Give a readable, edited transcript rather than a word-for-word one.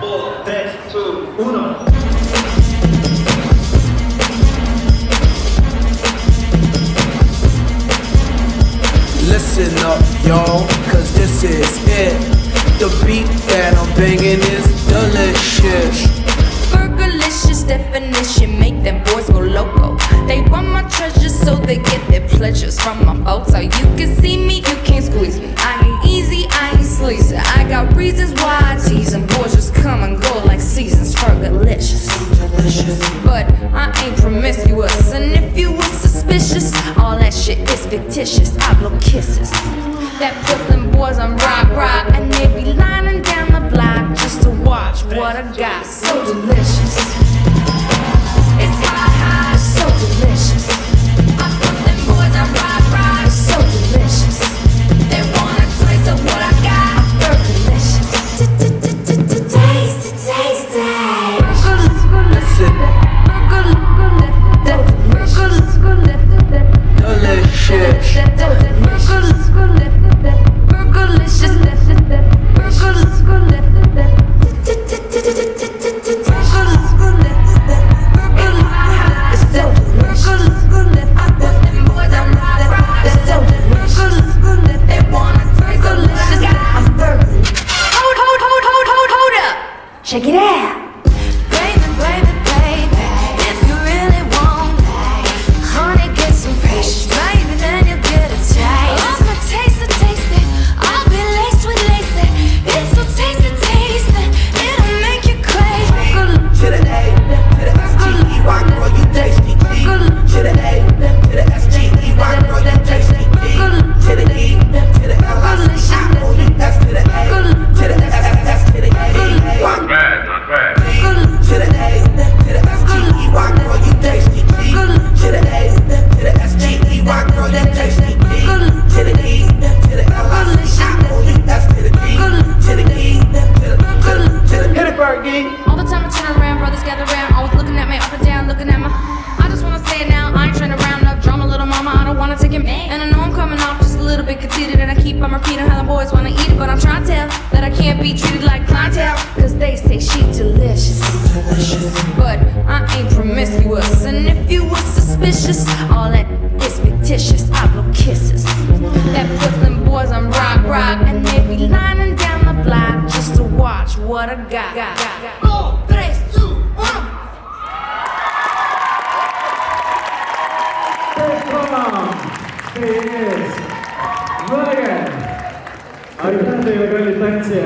4, 3, 2, 1. Listen up, y'all, cause this is it. The beat that I'm banging is delicious. Burgerlicious definition, make them boys go loco. They want my treasures so they get their pleasures from my photo. You can see me, you can't squeeze me. I ain't easy, I ain't sleazy. I got reasons why I tease them. Boys just come and go like seasons. Burgerlicious, but I ain't promiscuous. And if you was suspicious, all that shit is fictitious. I blow kisses that puts them boys on rock, and they be lining down the block just to watch what I got. So delicious, it's hot, it's so delicious. I put them boys on rock, it's so delicious. They want a taste of what I got. Burgerlicious, taste it, taste it. Listen, check it out. Baby, baby, baby, if you really want me, honey, get some patience, baby, then you'll get a taste. I'ma taste it, I'll be laced with lace. It's so tasty, tasty, it'll make you crazy. to the A, to the S-T-E-Y, girl, you tasty. To the A, to the S-T-E-Y, girl, you tasty. To the E, to the L-I-C-I-O-U-S, to the A, to the S-S-S, to the A-E-Y. Not bad. To the A, to the S-T-E-Y, girl, you tasty. To the A, to the S-T-E-Y, girl, you tasty. To the E, to the L-I-C-I-O-U-S, to the E, to the E, to the hit it, Fergie. All the time I turn around, brothers gather around, always looking at me up and down, looking at my. I just wanna say it now, I ain't trying to round up drama, little mama, I don't wanna take it. And I know I'm coming off just a little bit conceited, and I keep on repeating how the boys wanna eat it, but I'm trying to tell that I can't be treated like clientele, cause they say she delicious. But I ain't promiscuous, and if you was suspicious, all that is fictitious. I blow kisses that puts them boys on rock, and they be lining down the block just to watch what I got. 4, 3, 2, 1. Yes. Uwaga! Arkanty, legalnie tańcie.